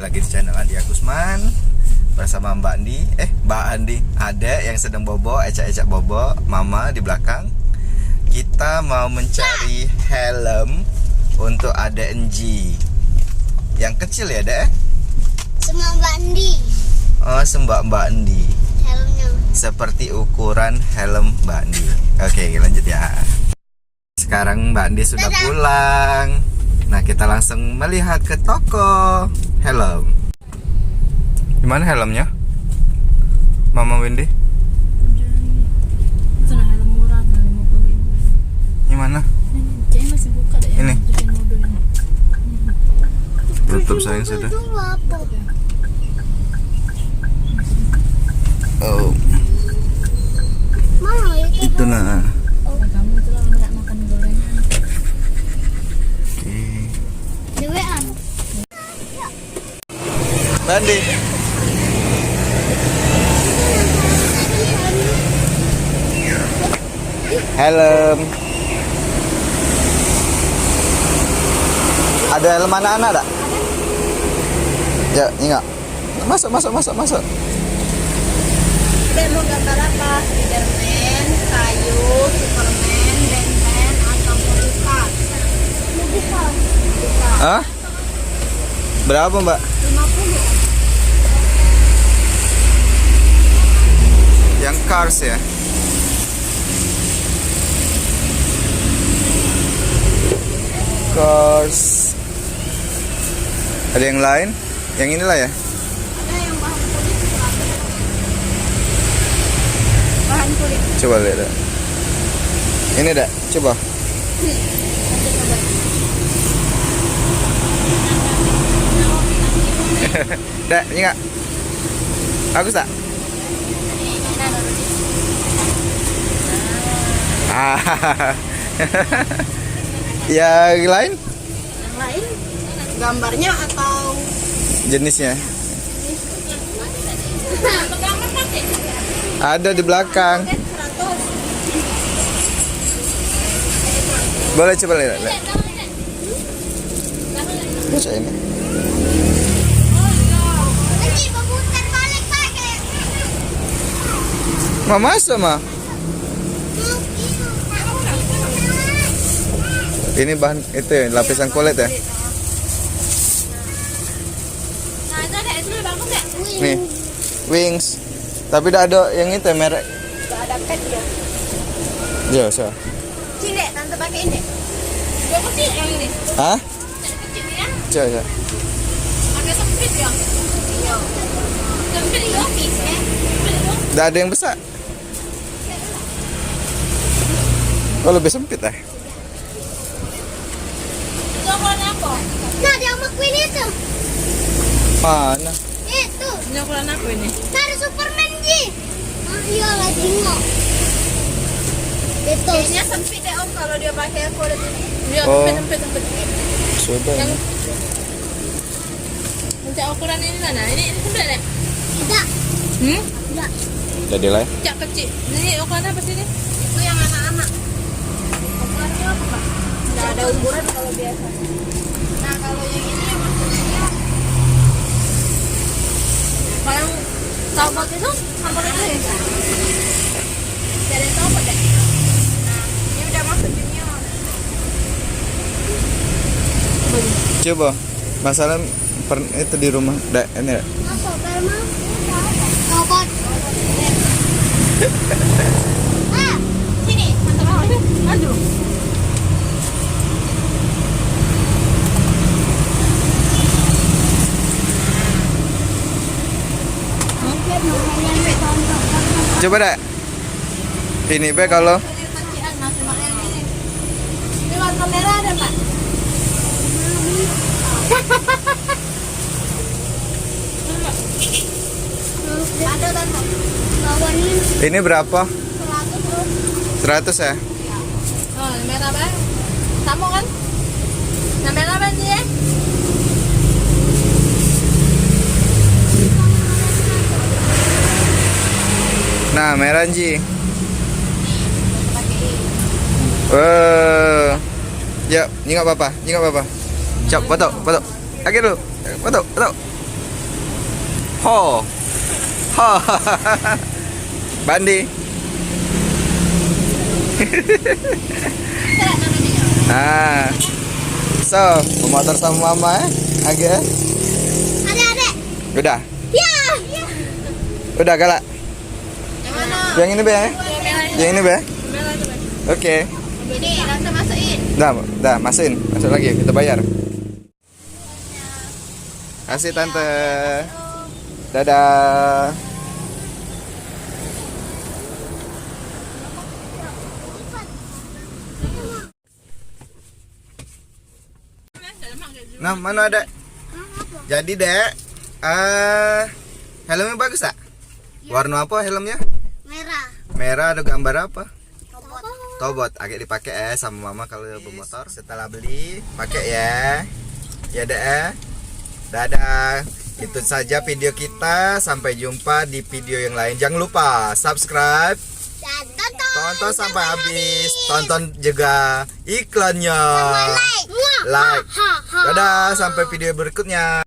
lagi di channel Andi Agusman bersama Mbak Andi, adek yang sedang bobo, ecak-ecak bobo, mama di belakang. Kita mau mencari helm untuk adek Enji yang kecil ya, dek? Sama Mbak Andi. Oh, Mbak Andi. Helmnya Seperti ukuran helm Mbak Andi. Oke, lanjut ya. Sekarang Mbak Andi sudah pulang. Nah, kita langsung melihat ke toko helm. Gimana helmnya, Mama Windy? Itu nah helm murah, 50.000. Gimana? Kayaknya masih buka deh. Ini. Yang modul ini. Tutup sayang sudah. dulu apa? Oh, Mau itu. itu nah. Nah, kamu tuh lama gak makan gorengan. Oke. Dewean. Mbak Andi. Helm. Ada helm anak-anak tak? Ya, enggak. Masuk. Dek mau gambar apa? Spiderman, kayu, Superman, Batman, atau Mobikat? Hah? Berapa, Mbak? 50. Yang Cars ya? Cars. Ada yang lain? Yang inilah ya? Ada yang bahan kulit 100. Bahan kulit. Coba lihat dah. Ini dah, coba. Dah, ini enggak? Bagus tak? Yang lain? Yang lain gambarnya atau Jenisnya? Ada di belakang. 100. Boleh coba lihat. Baca ini. Nanti memutar balik pakai. Mama sama. Ini bahan itu ya, lapisan kulit ya. Nah, itu ada itu bagus ya? Nih, Wings. Tapi udah ada yang itu ya, merek. Udah ada pet ya. Ya, so. Cile, tante pakai ini. Dia kecil yang ini. Hah? Kecil ya. Coba. Pakai sempit ya. Iya. Sempit di office ya. Udah ada yang besar. Oh, lebih sempit ya? Itu ukurannya apa? Nah, dia McQueen itu. Mana? Itu. Ini ukuran apa ini? Dari Superman, Ji. Ah, iya lah, tengok. Itu. Kayaknya sempit deh om kalau dia pakai kulit ini. Dia Oh. sempit. Coba. Yang untuk ukuran ini mana? Ini sempit deh. Tidak. Tidak. Jadi lah. Cak kecil. Ini ukuran apa sih ini? Itu yang anak-anak. Ukurannya apa Pak? Nggak ada ukuran kalau biasa. Nah kalau yang ini maksudnya kalau yang copot itu copot itu ya? Jadi copot deh. Nah ini udah masuk junior. Coba. Masalah itu di rumah. Ini ya. Apa? Perma? Cokot. Ah, Sini, mantap banget. Aduh. mungkin namanya tonton. Coba dah. Ini be kalau Kecilan masih pakai yang ini. Ini warna merah ada Pak? Ada tante. Lawan ini ini berapa? 100 tuh. 100 ya? Oh, yang merah bang. Sama kan? Yang merah bang sih ya? Nah, merah Ji. Pakai ini. Ya, ini nggak apa-apa, Cok, foto. Lagi dulu, foto. Ho. Ho. Bandi. Ah. So, pemotor sama mama agak. Adek-adek. Udah. Ya. Udah galak. Yang mana? Yang ini be. Yang ini be. Merah coba. Oke. Ini langsung masukin. Dah, masukin. Masuk lagi, kita bayar. Kasih tante. Dadah. Nah, mana ada? Jadi dek, helmnya bagus tak? Warna apa helmnya? Merah. Merah, ada gambar apa? Tobot. Tobot, agak dipakai sama mama kalau bermotor. Setelah beli, pakai ya. Ya deh. Dadah. Itu saja video kita. Sampai jumpa di video yang lain. Jangan lupa subscribe, Dan tonton. tonton sampai habis. Tonton juga iklannya. Like. Like. Ha, ha. Dadah, sampai video berikutnya.